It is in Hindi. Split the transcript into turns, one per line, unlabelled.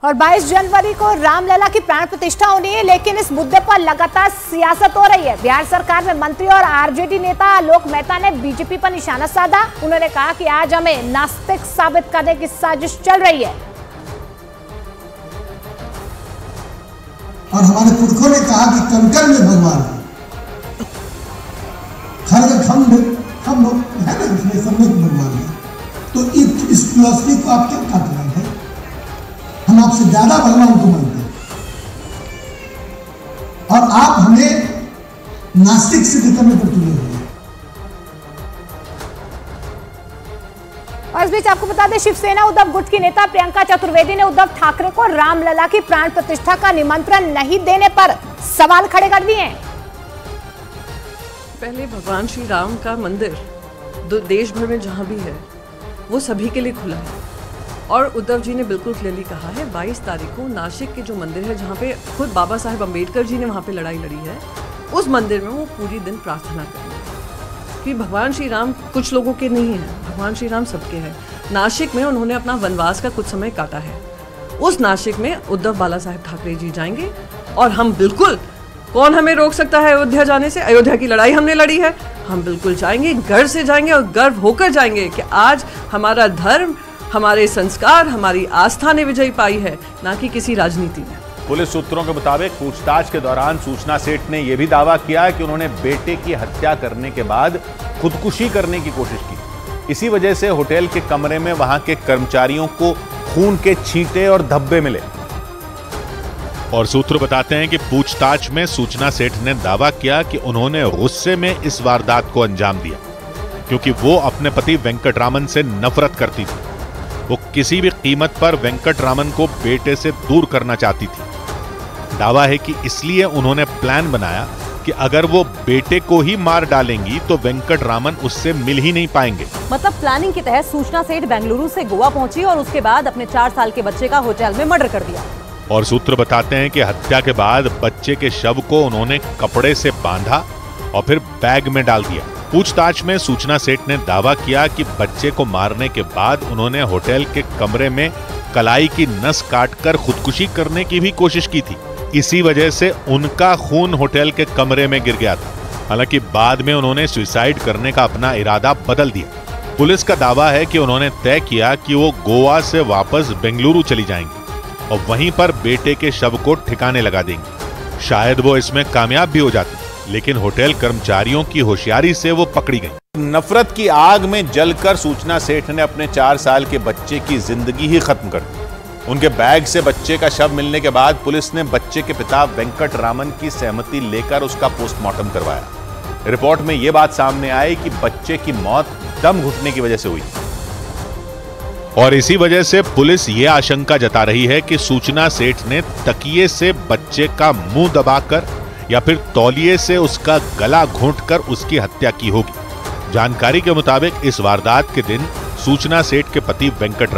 और 22 जनवरी को रामलला की प्राण प्रतिष्ठा होनी है, लेकिन इस मुद्दे पर लगातार सियासत हो रही है। बिहार सरकार में मंत्री और आरजेडी नेता आलोक मेहता ने बीजेपी पर निशाना साधा। उन्होंने कहा कि आज हमें नास्तिक साबित करने की साजिश चल रही है।
और हमारे पुरखों ने कहा कि कंकड़ में भगवान है, हम लोग है ना, इसमें सब में भगवान है। तो इस फिलॉसफी को आप क्या काट रहे हैं? हम आपसे ज्यादा भगवान को मानते हैं और आप हमें नास्तिक सिद्ध करने पर तुले हुए हैं।
और इस बीच आपको बता दें, शिवसेना उद्धव गुट की नेता प्रियंका चतुर्वेदी ने उद्धव ठाकरे को रामलला की प्राण प्रतिष्ठा का निमंत्रण नहीं देने पर सवाल खड़े कर दिए हैं।
पहले भगवान श्री राम का मंदिर देश भर में जहां भी है वो सभी के लिए खुला है और उद्धव जी ने बिल्कुल क्लियरली कहा है 22 तारीख को नासिक के जो मंदिर है जहाँ पे खुद बाबा साहेब अम्बेडकर जी ने वहाँ पे लड़ाई लड़ी है, उस मंदिर में वो पूरी दिन प्रार्थना करेंगे कि भगवान श्री राम कुछ लोगों के नहीं हैं, भगवान श्री राम सबके हैं। नासिक में उन्होंने अपना वनवास का कुछ समय काटा है, उस नासिक में उद्धव बाला साहेब ठाकरे जी जाएंगे और हम बिल्कुल, कौन हमें रोक सकता है अयोध्या जाने से? अयोध्या की लड़ाई हमने लड़ी है, हम बिल्कुल जाएंगे, गर्व से जाएंगे और गर्व होकर जाएंगे कि आज हमारा धर्म, हमारे संस्कार, हमारी आस्था ने विजय पाई है, ना कि किसी राजनीति ने।
पुलिस सूत्रों के मुताबिक पूछताछ के दौरान सूचना सेठ ने यह भी दावा किया कि उन्होंने बेटे की हत्या करने के बाद खुदकुशी करने की कोशिश की। इसी वजह से होटल के कमरे में वहां के कर्मचारियों को खून के छींटे और धब्बे मिले।
और सूत्र बताते हैं कि पूछताछ में सूचना सेठ ने दावा किया कि उन्होंने गुस्से में इस वारदात को अंजाम दिया क्योंकि वो अपने पति वेंकटरामन से नफरत करती थी। वो किसी भी कीमत पर वेंकटरामन को बेटे से दूर करना चाहती थी। दावा है कि इसलिए उन्होंने प्लान बनाया कि अगर वो बेटे को ही मार डालेंगी तो वेंकटरामन उससे मिल ही नहीं पाएंगे।
मतलब प्लानिंग के तहत सूचना सेठ बेंगलुरु से गोवा पहुंची और उसके बाद अपने 4 साल के बच्चे का होटल में मर्डर कर दिया।
और सूत्र बताते हैं कि हत्या के बाद बच्चे के शव को उन्होंने कपड़े से बांधा और फिर बैग में डाल दिया। पूछताछ में सूचना सेठ ने दावा किया कि बच्चे को मारने के बाद उन्होंने होटल के कमरे में कलाई की नस काटकर खुदकुशी करने की भी कोशिश की थी। इसी वजह से उनका खून होटल के कमरे में गिर गया था। हालांकि बाद में उन्होंने सुसाइड करने का अपना इरादा बदल दिया। पुलिस का दावा है कि उन्होंने तय किया कि वो गोवा से वापस बेंगलुरु चली जाएंगी और वहीं पर बेटे के शव को ठिकाने लगा देंगी। शायद वो इसमें कामयाब भी हो जाती, लेकिन होटल कर्मचारियों की होशियारी से वो पकड़ी गई।
नफरत की आग में जलकर सूचना सेठ ने अपने 4 साल के बच्चे की जिंदगी ही खत्म कर दी। उनके बैग से बच्चे का शव मिलने के बाद पुलिस ने बच्चे के पिता वेंकटरामन की सहमति लेकर उसका पोस्टमार्टम करवाया। रिपोर्ट में यह बात सामने आई कि बच्चे की मौत दम घुटने की वजह से हुई
और इसी वजह से पुलिस ये आशंका जता रही है कि सूचना सेठ ने तकिए से बच्चे का मुंह दबाकर या फिर तौलिए से उसका गला घोंटकर उसकी हत्या की होगी। जानकारी के मुताबिक इस वारदात के दिन सूचना सेठ के पति वेंकटरामन